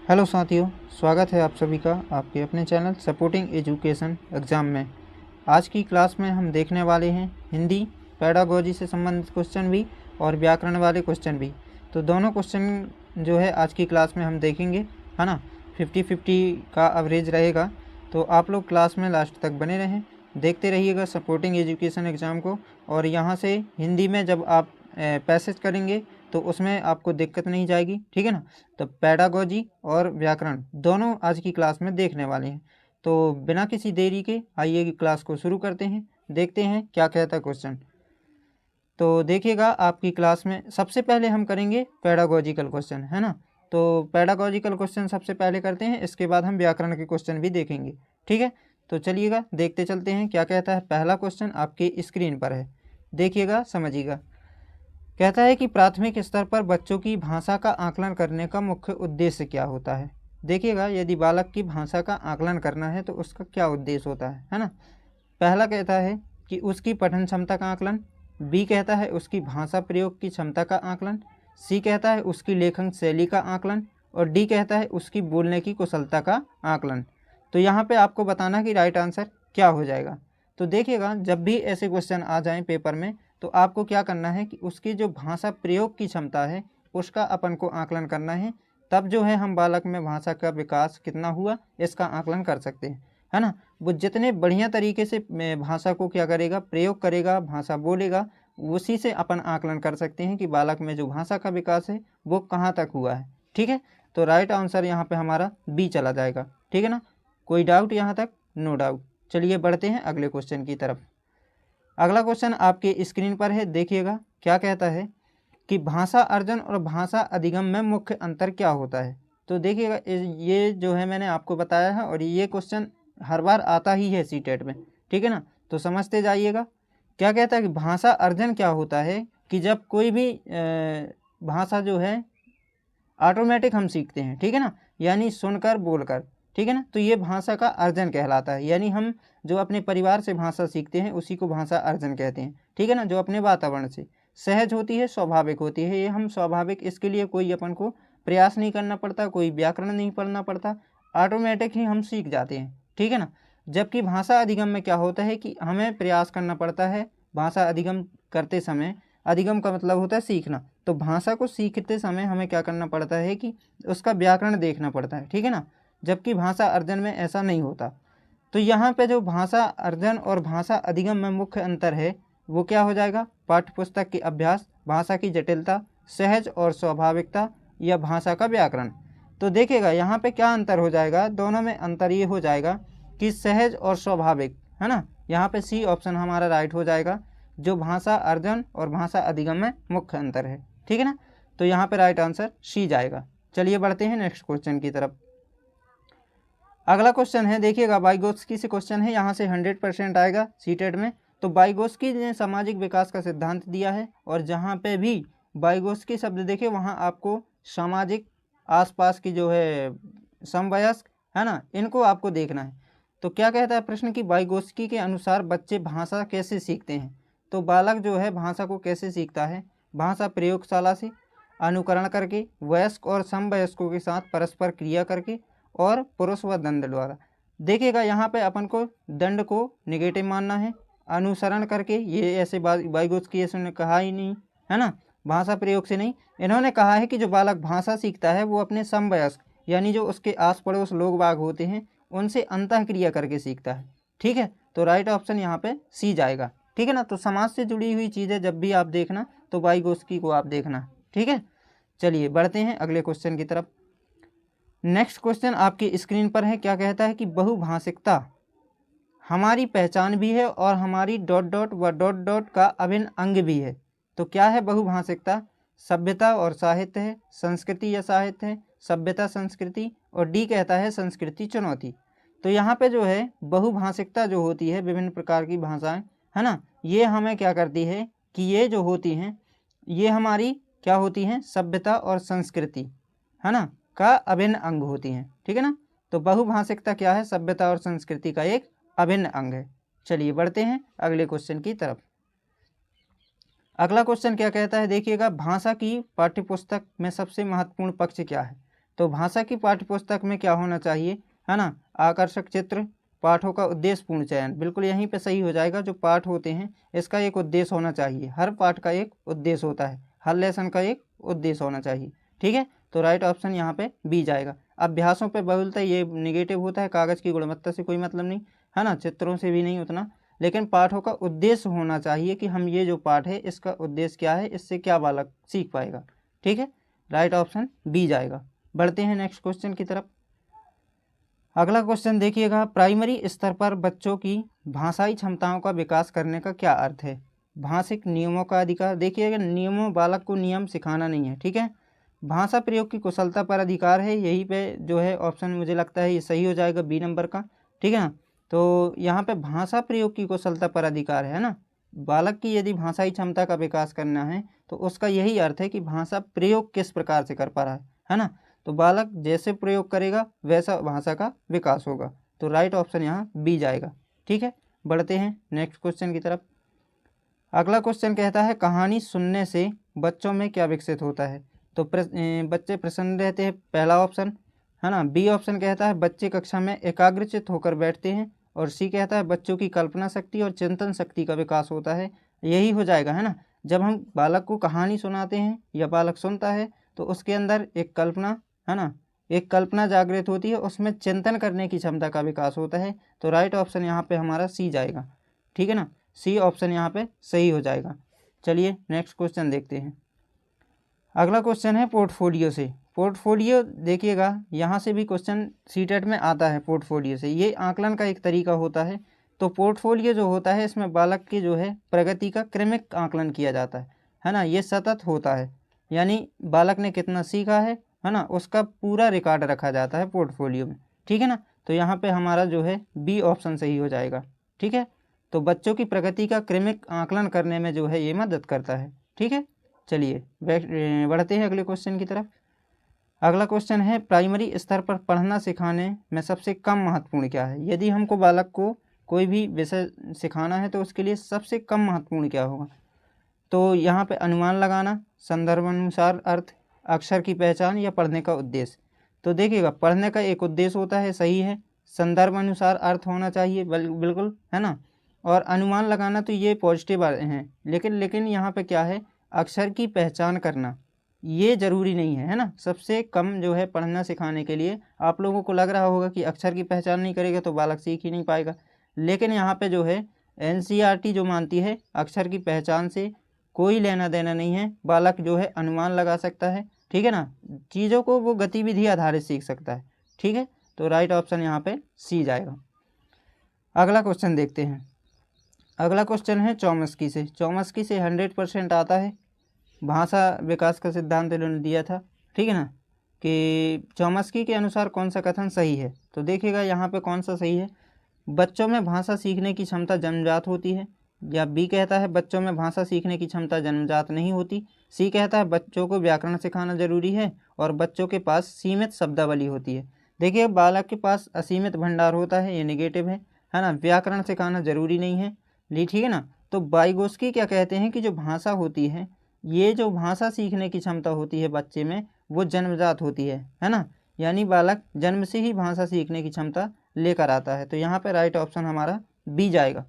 Hello साथियों, स्वागत है आप सभी का आपके अपने चैनल सपोर्टिंग एजुकेशन एग्ज़ाम में। आज की क्लास में हम देखने वाले हैं हिंदी पेडागोजी से संबंधित क्वेश्चन भी और व्याकरण वाले क्वेश्चन भी। तो दोनों क्वेश्चन जो है आज की क्लास में हम देखेंगे, है ना। 50-50 का एवरेज रहेगा। तो आप लोग क्लास में लास्ट तक बने रहें, देखते रहिएगा सपोर्टिंग एजुकेशन एग्ज़ाम को। और यहाँ से हिंदी में जब आप पैसेज करेंगे तो उसमें आपको दिक्कत नहीं जाएगी, ठीक है ना। तो पेडागोजी और व्याकरण दोनों आज की क्लास में देखने वाले हैं। तो बिना किसी देरी के आइए क्लास को शुरू करते हैं, देखते हैं क्या कहता है क्वेश्चन। तो देखिएगा आपकी क्लास में सबसे पहले हम करेंगे पेडागोजिकल क्वेश्चन, है ना। तो पेडागोजिकल क्वेश्चन सबसे पहले करते हैं, इसके बाद हम व्याकरण के क्वेश्चन भी देखेंगे, ठीक है। तो चलिएगा देखते चलते हैं क्या कहता है। पहला क्वेश्चन आपकी स्क्रीन पर है, देखिएगा समझिएगा। कहता है कि प्राथमिक स्तर पर बच्चों की भाषा का आकलन करने का मुख्य उद्देश्य क्या होता है। देखिएगा, यदि बालक की भाषा का आकलन करना है तो उसका क्या उद्देश्य होता है ना। पहला कहता है कि उसकी पठन क्षमता का आकलन, बी कहता है उसकी भाषा प्रयोग की क्षमता का आकलन, सी कहता है उसकी लेखन शैली का आकलन, और डी कहता है उसकी बोलने की कुशलता का आकलन। तो यहाँ पे आपको बताना कि राइट आंसर क्या हो जाएगा। तो देखिएगा, जब भी ऐसे क्वेश्चन आ जाएं पेपर में तो आपको क्या करना है कि उसकी जो भाषा प्रयोग की क्षमता है उसका अपन को आकलन करना है। तब जो है हम बालक में भाषा का विकास कितना हुआ इसका आकलन कर सकते हैं, है ना। वो जितने बढ़िया तरीके से भाषा को क्या करेगा, प्रयोग करेगा, भाषा बोलेगा, उसी से अपन आकलन कर सकते हैं कि बालक में जो भाषा का विकास है वो कहाँ तक हुआ है, ठीक है। तो राइट आंसर यहाँ पे हमारा बी चला जाएगा, ठीक है ना। कोई डाउट यहाँ तक? No doubt. चलिए बढ़ते हैं अगले क्वेश्चन की तरफ। अगला क्वेश्चन आपके स्क्रीन पर है, देखिएगा क्या कहता है कि भाषा अर्जन और भाषा अधिगम में मुख्य अंतर क्या होता है। तो देखिएगा, ये जो है मैंने आपको बताया है और ये क्वेश्चन हर बार आता ही है सीटेट में, ठीक है ना। तो समझते जाइएगा। क्या कहता है कि भाषा अर्जन क्या होता है कि जब कोई भी भाषा जो है ऑटोमेटिक हम सीखते हैं, ठीक है ना, यानी सुनकर बोलकर, ठीक है ना। तो ये भाषा का अर्जन कहलाता है, यानी हम जो अपने परिवार से भाषा सीखते हैं उसी को भाषा अर्जन कहते हैं, ठीक है ना। जो अपने वातावरण से सहज होती है, स्वाभाविक होती है, ये हम स्वाभाविक, इसके लिए कोई अपन को प्रयास नहीं करना पड़ता, कोई व्याकरण नहीं पढ़ना पड़ता, ऑटोमेटिक ही हम सीख जाते हैं, ठीक है ना। जबकि भाषा अधिगम में क्या होता है कि हमें प्रयास करना पड़ता है भाषा अधिगम करते समय। अधिगम का मतलब होता है सीखना। तो भाषा को सीखते समय हमें क्या करना पड़ता है कि उसका व्याकरण देखना पड़ता है, ठीक है ना। जबकि भाषा अर्जन में ऐसा नहीं होता। तो यहाँ पे जो भाषा अर्जन और भाषा अधिगम में मुख्य अंतर है वो क्या हो जाएगा, पाठ्यपुस्तक के अभ्यास, भाषा की जटिलता, सहज और स्वाभाविकता, या भाषा का व्याकरण। तो देखिएगा यहाँ पे क्या अंतर हो जाएगा, दोनों में अंतर ये हो जाएगा कि सहज और स्वाभाविक, है ना। यहाँ पे सी ऑप्शन हमारा राइट हो जाएगा, जो भाषा अर्जन और भाषा अधिगम में मुख्य अंतर है, ठीक है ना। तो यहाँ पे राइट आंसर सी जाएगा। चलिए बढ़ते हैं नेक्स्ट क्वेश्चन की तरफ। अगला क्वेश्चन है, देखिएगा वाइगोत्स्की से क्वेश्चन है, यहाँ से 100% आएगा सीटेट में। तो वाइगोत्स्की ने सामाजिक विकास का सिद्धांत दिया है, और जहाँ पे भी वाइगोत्स्की शब्द देखे वहाँ आपको सामाजिक आसपास की जो है समवयस्क, है ना, इनको आपको देखना है। तो क्या कहता है प्रश्न कि वाइगोत्स्की के अनुसार बच्चे भाषा कैसे सीखते हैं। तो बालक जो है भाषा को कैसे सीखता है, भाषा प्रयोगशाला से, अनुकरण करके, वयस्क और समवयस्कों के साथ परस्पर क्रिया करके, और पुरुष व दंड द्वारा। देखिएगा यहाँ पे अपन को दंड को निगेटिव मानना है, अनुसरण करके ये ऐसे वाइगोत्स्की ऐसे ने कहा ही नहीं, है ना, भाषा प्रयोग से नहीं। इन्होंने कहा है कि जो बालक भाषा सीखता है वो अपने समवयस्क यानी जो उसके आस पड़ोस लोग बाग होते हैं उनसे अंतः क्रिया करके सीखता है, ठीक है। तो राइट ऑप्शन यहाँ पे सी जाएगा, ठीक है ना। तो समाज से जुड़ी हुई चीज़ें जब भी आप देखना तो वाइगोत्स्की को आप देखना, ठीक है। चलिए बढ़ते हैं अगले क्वेश्चन की तरफ। नेक्स्ट क्वेश्चन आपकी स्क्रीन पर है, क्या कहता है कि बहुभाषिकता हमारी पहचान भी है और हमारी डॉट डॉट व डॉट डॉट का अभिन्न अंग भी है। तो क्या है बहुभाषिकता? सभ्यता और साहित्य है, संस्कृति या साहित्य है, सभ्यता संस्कृति, और डी कहता है संस्कृति चुनौती। तो यहाँ पे जो है बहुभाषिकता जो होती है, विभिन्न प्रकार की भाषाएं, है ना, ये हमें क्या करती है कि ये जो होती हैं ये हमारी क्या होती हैं, सभ्यता और संस्कृति, है ना, का अभिन्न अंग होती हैं, ठीक है ना। तो बहुभाषिकता क्या है, सभ्यता और संस्कृति का एक अभिन्न अंग है। चलिए बढ़ते हैं अगले क्वेश्चन की तरफ। अगला क्वेश्चन क्या कहता है, देखिएगा भाषा की पाठ्यपुस्तक में सबसे महत्वपूर्ण पक्ष क्या है। तो भाषा की पाठ्यपुस्तक में क्या होना चाहिए, है ना, आकर्षक चित्र, पाठों का उद्देश्यपूर्ण चयन। बिल्कुल यहीं पे सही हो जाएगा। जो पाठ होते हैं इसका एक उद्देश्य होना चाहिए, हर पाठ का एक उद्देश्य होता है, हर लेसन का एक उद्देश्य होना चाहिए। ठीक है, तो राइट ऑप्शन यहाँ पे बी जाएगा। अभ्यासों पे बहुलता ये निगेटिव होता है, कागज़ की गुणवत्ता से कोई मतलब नहीं, है ना, चित्रों से भी नहीं उतना, लेकिन पाठों का उद्देश्य होना चाहिए कि हम ये जो पाठ है इसका उद्देश्य क्या है, इससे क्या बालक सीख पाएगा। ठीक है, राइट ऑप्शन बी जाएगा। बढ़ते हैं नेक्स्ट क्वेश्चन की तरफ। अगला क्वेश्चन देखिएगा, प्राइमरी स्तर पर बच्चों की भाषाई क्षमताओं का विकास करने का क्या अर्थ है। भाषिक नियमों का अधिकार। देखिएगा, नियमों, बालक को नियम सिखाना नहीं है। ठीक है, भाषा प्रयोग की कुशलता पर अधिकार है। यही पे जो है ऑप्शन मुझे लगता है ये सही हो जाएगा, बी नंबर का। ठीक है ना, तो यहाँ पे भाषा प्रयोग की कुशलता पर अधिकार है ना। बालक की यदि भाषाई क्षमता का विकास करना है तो उसका यही अर्थ है कि भाषा प्रयोग किस प्रकार से कर पा रहा है ना। तो बालक जैसे प्रयोग करेगा वैसा भाषा का विकास होगा। तो राइट ऑप्शन यहाँ बी जाएगा। ठीक है, बढ़ते हैं नेक्स्ट क्वेश्चन की तरफ। अगला क्वेश्चन कहता है, कहानी सुनने से बच्चों में क्या विकसित होता है। तो बच्चे प्रसन्न रहते हैं, पहला ऑप्शन, है ना। बी ऑप्शन कहता है बच्चे कक्षा में एकाग्रचित होकर बैठते हैं, और सी कहता है बच्चों की कल्पना शक्ति और चिंतन शक्ति का विकास होता है। यही हो जाएगा, है ना। जब हम बालक को कहानी सुनाते हैं या बालक सुनता है तो उसके अंदर एक कल्पना, है ना, एक कल्पना जागृत होती है, उसमें चिंतन करने की क्षमता का विकास होता है। तो राइट ऑप्शन यहाँ पे हमारा सी जाएगा। ठीक है ना, सी ऑप्शन यहाँ पे सही हो जाएगा। चलिए नेक्स्ट क्वेश्चन देखते हैं। अगला क्वेश्चन है पोर्टफोलियो से। पोर्टफोलियो देखिएगा, यहाँ से भी क्वेश्चन सीटेट में आता है पोर्टफोलियो से। ये आकलन का एक तरीका होता है। तो पोर्टफोलियो जो होता है इसमें बालक की जो है प्रगति का क्रमिक आकलन किया जाता है ना। ये सतत होता है, यानी बालक ने कितना सीखा है ना, उसका पूरा रिकॉर्ड रखा जाता है पोर्टफोलियो में। ठीक है ना, तो यहाँ पे हमारा जो है बी ऑप्शन सही हो जाएगा। ठीक है, तो बच्चों की प्रगति का क्रमिक आकलन करने में जो है ये मदद करता है। ठीक है, चलिए बढ़ते हैं अगले क्वेश्चन की तरफ। अगला क्वेश्चन है, प्राइमरी स्तर पर पढ़ना सिखाने में सबसे कम महत्वपूर्ण क्या है। यदि हमको बालक को कोई भी विषय सिखाना है तो उसके लिए सबसे कम महत्वपूर्ण क्या होगा। तो यहाँ पे अनुमान लगाना, संदर्भ अनुसार अर्थ, अक्षर की पहचान या पढ़ने का उद्देश्य। तो देखिएगा, पढ़ने का एक उद्देश्य होता है, सही है। संदर्भ अनुसार अर्थ होना चाहिए, बिल्कुल, है ना। और अनुमान लगाना तो ये पॉजिटिव हैं, लेकिन यहाँ पे क्या है, अक्षर की पहचान करना ये ज़रूरी नहीं है ना। सबसे कम जो है पढ़ना सिखाने के लिए आप लोगों को लग रहा होगा कि अक्षर की पहचान नहीं करेगा तो बालक सीख ही नहीं पाएगा, लेकिन यहाँ पे जो है NCERT जो मानती है अक्षर की पहचान से कोई लेना देना नहीं है। बालक जो है अनुमान लगा सकता है, ठीक है ना, चीज़ों को वो गतिविधि आधारित सीख सकता है। ठीक है, तो राइट ऑप्शन यहाँ पे सी जाएगा। अगला क्वेश्चन देखते हैं। अगला क्वेश्चन है चॉम्स्की से। चॉम्स्की से 100% आता है। भाषा विकास का सिद्धांत इन्होंने दिया था। ठीक है ना, कि चॉम्स्की के अनुसार कौन सा कथन सही है। तो देखिएगा यहाँ पे कौन सा सही है। बच्चों में भाषा सीखने की क्षमता जन्मजात होती है, या बी कहता है बच्चों में भाषा सीखने की क्षमता जन्मजात नहीं होती। सी कहता है बच्चों को व्याकरण सिखाना जरूरी है, और बच्चों के पास सीमित शब्दावली होती है। देखिए, बालक के पास असीमित भंडार होता है, ये नेगेटिव है ना। व्याकरण सिखाना जरूरी नहीं है, ठीक है ना। तो वाइगोत्स्की क्या कहते हैं कि जो भाषा होती है, ये जो भाषा सीखने की क्षमता होती है बच्चे में, वो जन्मजात होती है ना। यानी बालक जन्म से ही भाषा सीखने की क्षमता लेकर आता है। तो यहाँ पे राइट ऑप्शन हमारा बी जाएगा।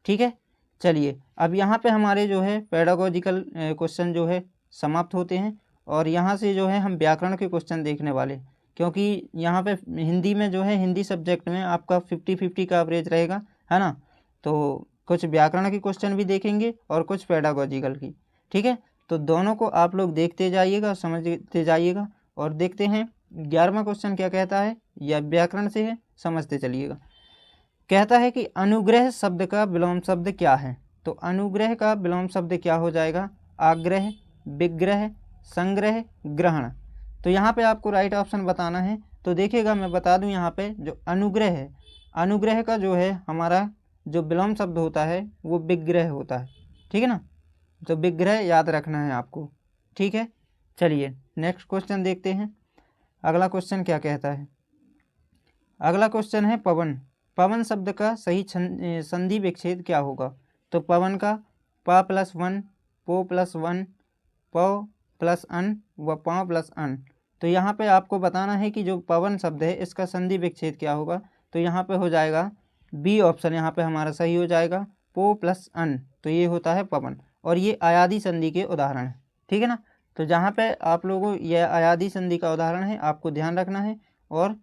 ठीक है, चलिए अब यहाँ पे हमारे जो है पेडागोजिकल क्वेश्चन जो है समाप्त होते हैं, और यहाँ से जो है हम व्याकरण के क्वेश्चन देखने वाले, क्योंकि यहाँ पे हिंदी में जो है हिंदी सब्जेक्ट में आपका 50-50 का एवरेज रहेगा, है ना। तो कुछ व्याकरण के क्वेश्चन भी देखेंगे और कुछ पेडागोजिकल की। ठीक है, तो दोनों को आप लोग देखते जाइएगा, समझते जाइएगा, और देखते हैं 11वां क्वेश्चन क्या कहता है, या व्याकरण से है, समझते चलिएगा। कहता है कि अनुग्रह शब्द का विलोम शब्द क्या है। तो अनुग्रह का विलोम शब्द क्या हो जाएगा, आग्रह, विग्रह, संग्रह, ग्रहण। तो यहाँ पे आपको राइट ऑप्शन बताना है। तो देखिएगा, मैं बता दूं, यहाँ पे जो अनुग्रह है, अनुग्रह का जो है हमारा जो विलोम शब्द होता है वो विग्रह होता है। ठीक है ना, तो विग्रह याद रखना है आपको। ठीक है, चलिए नेक्स्ट क्वेश्चन देखते हैं। अगला क्वेश्चन क्या कहता है। अगला क्वेश्चन है पवन। पवन शब्द का सही संधि विच्छेद क्या होगा। तो पवन का प + 1, पो + 1, प + अन व प + अन। तो यहाँ पे आपको बताना है कि जो पवन शब्द है इसका संधि विच्छेद क्या होगा। तो यहाँ पे हो जाएगा बी ऑप्शन यहाँ पे हमारा सही हो जाएगा, पो प्लस अन, तो ये होता है पवन। और ये अयादी संधि के उदाहरण है, ठीक है ना। तो जहाँ पे आप लोगों यह अयादी संधि का उदाहरण है, आपको ध्यान रखना है। और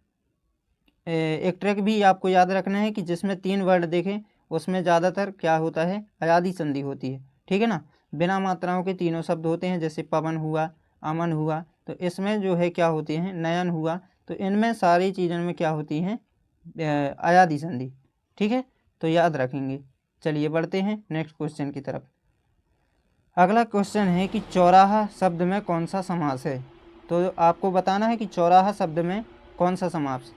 एक ट्रिक भी आपको याद रखना है कि जिसमें 3 वर्ड देखें उसमें ज़्यादातर क्या होता है, अयादी संधि होती है, ठीक है ना। बिना मात्राओं के तीनों शब्द होते हैं, जैसे पवन हुआ, अमन हुआ, तो इसमें जो है क्या होती हैं, नयन हुआ, तो इनमें सारी चीज़ों में क्या होती हैं, अयादी संधि, ठीक है। तो याद रखेंगे। चलिए बढ़ते हैं नेक्स्ट क्वेश्चन की तरफ। अगला क्वेश्चन है कि चौराहा शब्द में कौन सा समास है। तो आपको बताना है कि चौराहा शब्द में कौन सा समास।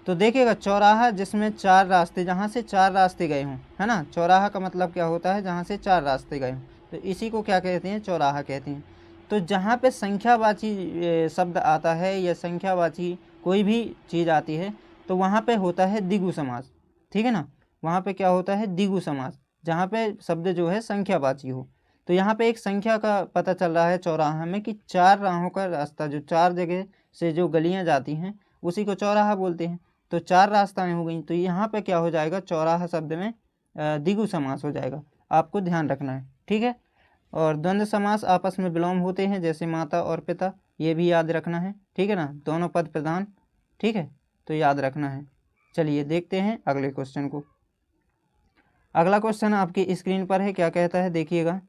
तो देखिएगा, चौराहा जिसमें 4 रास्ते, जहाँ से 4 रास्ते गए हों, है ना। चौराहा का मतलब क्या होता है, जहाँ से 4 रास्ते गए हों, तो इसी को क्या कहते हैं, चौराहा कहते हैं। तो जहाँ पे संख्यावाची शब्द आता है या संख्यावाची कोई भी चीज़ आती है, तो वहाँ पे होता है द्विगु समास, ठीक है ना। वहाँ पे क्या होता है, द्विगु समास, जहाँ पे शब्द जो है संख्यावाची हो। तो यहाँ पे एक संख्या का पता चल रहा है चौराहा में कि 4 राहों का रास्ता, जो 4 जगह से जो गलियाँ जाती हैं उसी को चौराहा बोलते हैं। तो 4 रास्ताएं हो गई, तो यहाँ पे क्या हो जाएगा, चौराहा शब्द में द्विगु समास हो जाएगा, आपको ध्यान रखना है, ठीक है। और द्वंद्व समास आपस में विलोम होते हैं, जैसे माता और पिता, ये भी याद रखना है, ठीक है ना। दोनों पद प्रधान, ठीक है, तो याद रखना है। चलिए देखते हैं अगले क्वेश्चन को। अगला क्वेश्चन आपकी स्क्रीन पर है, क्या कहता है देखिएगा।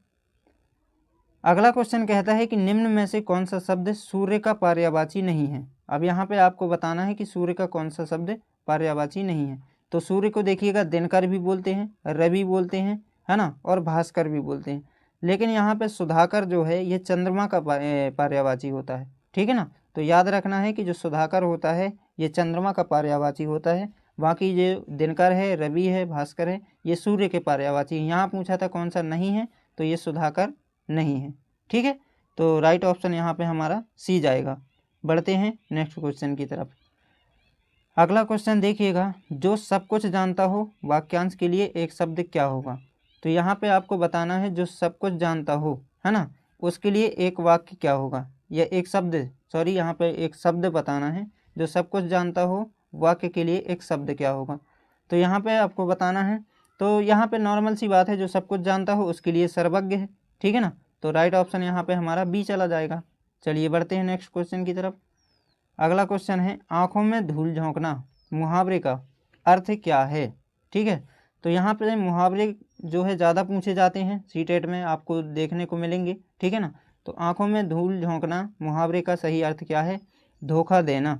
अगला क्वेश्चन कहता है कि निम्न में से कौन सा शब्द सूर्य का पर्यायवाची नहीं है। अब यहाँ पे आपको बताना है कि सूर्य का कौन सा शब्द पर्यायवाची नहीं है। तो सूर्य को देखिएगा दिनकर भी बोलते हैं, रवि बोलते हैं, है ना, और भास्कर भी बोलते हैं। लेकिन यहाँ पे सुधाकर जो है ये चंद्रमा का पर्यायवाची होता है, ठीक है ना। तो याद रखना है कि जो सुधाकर होता है ये चंद्रमा का पर्यायवाची होता है। बाकी जो दिनकर है, रवि है, भास्कर है, ये सूर्य के पर्यायवाची। यहाँ पूछा था कौन सा नहीं है, तो ये सुधाकर नहीं है, ठीक है। तो राइट ऑप्शन यहाँ पे हमारा सी जाएगा। बढ़ते हैं नेक्स्ट क्वेश्चन की तरफ। अगला क्वेश्चन देखिएगा, जो सब कुछ जानता हो वाक्यांश के लिए एक शब्द क्या होगा। तो यहाँ पे आपको बताना है जो सब कुछ जानता हो, है ना, उसके लिए एक वाक्य क्या होगा, या एक शब्द, सॉरी यहाँ पे एक शब्द बताना है। जो सब कुछ जानता हो वाक्य के लिए एक शब्द क्या होगा। तो यहाँ पे आपको बताना है। तो यहाँ पे नॉर्मल सी बात है, जो सब कुछ जानता हो उसके लिए सर्वज्ञ है, ठीक है ना। तो राइट ऑप्शन यहाँ पे हमारा बी चला जाएगा। चलिए बढ़ते हैं नेक्स्ट क्वेश्चन की तरफ। अगला क्वेश्चन है, आंखों में धूल झोंकना मुहावरे का अर्थ क्या है, ठीक है। तो यहाँ पे मुहावरे जो है ज़्यादा पूछे जाते हैं, सीटेट में आपको देखने को मिलेंगे, ठीक है ना। तो आंखों में धूल झोंकना मुहावरे का सही अर्थ क्या है, धोखा देना,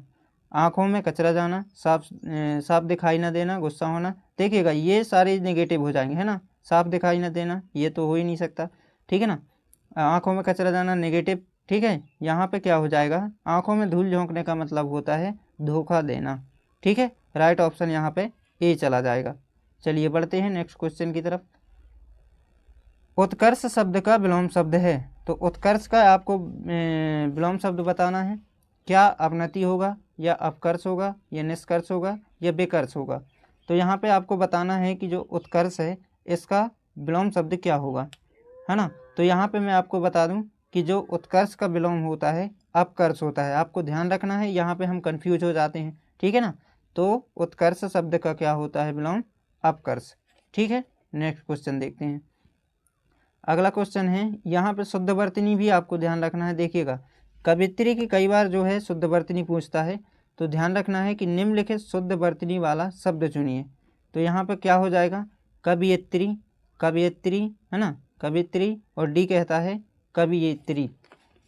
आंखों में कचरा जाना, साफ दिखाई न देना, गुस्सा होना। देखिएगा ये सारे नेगेटिव हो जाएंगे, है ना। साफ दिखाई न देना ये तो हो ही नहीं सकता, ठीक है ना। आंखों में कचरा जाना नेगेटिव, ठीक है। यहाँ पे क्या हो जाएगा, आंखों में धूल झोंकने का मतलब होता है धोखा देना, ठीक है। राइट ऑप्शन यहाँ पे ए चला जाएगा। चलिए बढ़ते हैं नेक्स्ट क्वेश्चन की तरफ। उत्कर्ष शब्द का विलोम शब्द है। तो उत्कर्ष का आपको विलोम शब्द बताना है। क्या अवनति होगा, या अपकर्ष होगा, या निष्कर्ष होगा, या विकर्ष होगा। तो यहाँ पे आपको बताना है कि जो उत्कर्ष है इसका विलोम शब्द क्या होगा, है ना। तो यहाँ पे मैं आपको बता दूं कि जो उत्कर्ष का विलोम होता है अपकर्ष होता है। आपको ध्यान रखना है, यहाँ पे हम कंफ्यूज हो जाते हैं, ठीक है ना। तो उत्कर्ष शब्द का क्या होता है विलोम, अपकर्ष, ठीक है। नेक्स्ट क्वेश्चन देखते हैं। अगला क्वेश्चन है, यहाँ पे शुद्धवर्तनी भी आपको ध्यान रखना है। देखिएगा कवित्री की कई बार जो है शुद्धवर्तनी पूछता है, तो ध्यान रखना है कि निम्नलिखित शुद्धवर्तनी वाला शब्द चुनिए। तो यहाँ पे क्या हो जाएगा, कवियत्री, कवियत्री, है ना, कवित्री, और डी कहता है कवियत्री।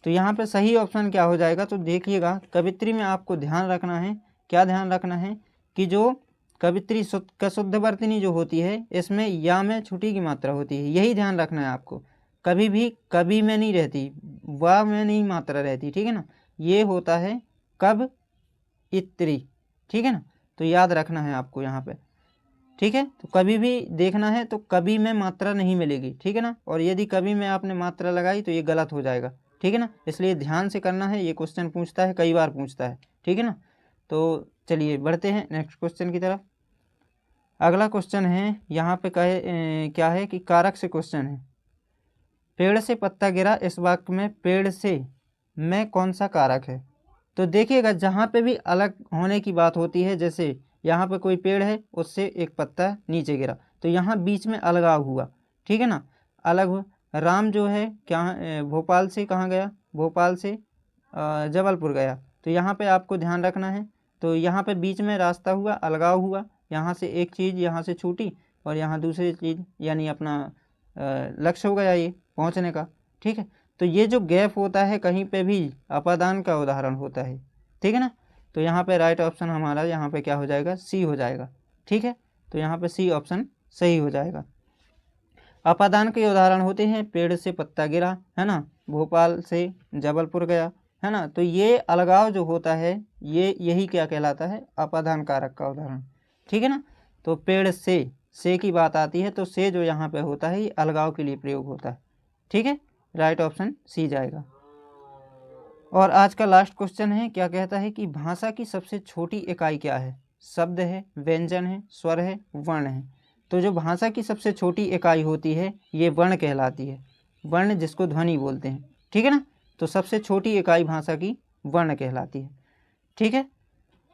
तो यहाँ पे सही ऑप्शन क्या हो जाएगा, तो देखिएगा कवित्री में आपको ध्यान रखना है, क्या ध्यान रखना है कि जो कवित्री का शुद्धवर्तनी जो होती है इसमें या में छुट्टी की मात्रा होती है, यही ध्यान रखना है आपको। कभी भी कभी में नहीं रहती, वा में नहीं मात्रा रहती, ठीक है ना। ये होता है कब इत्री, ठीक है ना। तो याद रखना है आपको यहाँ पे, ठीक है। तो कभी भी देखना है तो कभी में मात्रा नहीं मिलेगी, ठीक है ना। और यदि कभी में आपने मात्रा लगाई तो ये गलत हो जाएगा, ठीक है ना। इसलिए ध्यान से करना है, ये क्वेश्चन पूछता है, कई बार पूछता है, ठीक है ना। तो चलिए बढ़ते हैं नेक्स्ट क्वेश्चन की तरफ। अगला क्वेश्चन है, यहाँ पे क्या है कि कारक से क्वेश्चन है। पेड़ से पत्ता गिरा, इस वाक्य में पेड़ से में कौन सा कारक है। तो देखिएगा जहाँ पे भी अलग होने की बात होती है, जैसे यहाँ पे कोई पेड़ है उससे एक पत्ता नीचे गिरा तो यहाँ बीच में अलगाव हुआ, ठीक है ना, अलग हुआ। राम जो है क्या भोपाल से कहाँ गया, भोपाल से जबलपुर गया, तो यहाँ पे आपको ध्यान रखना है। तो यहाँ पे बीच में रास्ता हुआ, अलगाव हुआ, यहाँ से एक चीज़ यहाँ से छूटी और यहाँ दूसरी चीज़ यानी अपना लक्ष्य हो गया ये पहुँचने का, ठीक है। तो ये जो गैप होता है कहीं पे भी अपादान का उदाहरण होता है, ठीक है ना। तो यहाँ पे राइट ऑप्शन हमारा यहाँ पे क्या हो जाएगा, सी हो जाएगा, ठीक है। तो यहाँ पे सी ऑप्शन सही हो जाएगा। अपादान के उदाहरण होते हैं पेड़ से पत्ता गिरा, है ना, भोपाल से जबलपुर गया, है ना। तो ये अलगाव जो होता है ये यही क्या कहलाता है, अपादान कारक का उदाहरण, ठीक है ना। तो पेड़ से की बात आती है तो से जो यहाँ पे होता है ये अलगाव के लिए प्रयोग होता है, ठीक है। राइट ऑप्शन सी जाएगा। और आज का लास्ट क्वेश्चन है, क्या कहता है कि भाषा की सबसे छोटी इकाई क्या है, शब्द है, व्यंजन है, स्वर है, वर्ण है। तो जो भाषा की सबसे छोटी इकाई होती है ये वर्ण कहलाती है, वर्ण जिसको ध्वनि बोलते हैं, ठीक है ना। तो सबसे छोटी इकाई भाषा की वर्ण कहलाती है, ठीक है।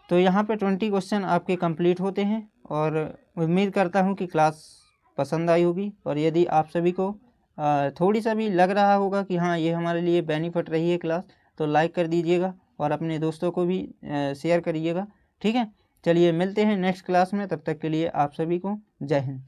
तो यहाँ पे 20 क्वेश्चन आपके कंप्लीट होते हैं और उम्मीद करता हूँ कि क्लास पसंद आई होगी। और यदि आप सभी को थोड़ी सा भी लग रहा होगा कि हाँ ये हमारे लिए बेनिफिट रही है क्लास, तो लाइक कर दीजिएगा और अपने दोस्तों को भी शेयर करिएगा, ठीक है। चलिए मिलते हैं नेक्स्ट क्लास में, तब तक के लिए आप सभी को जय हिंद।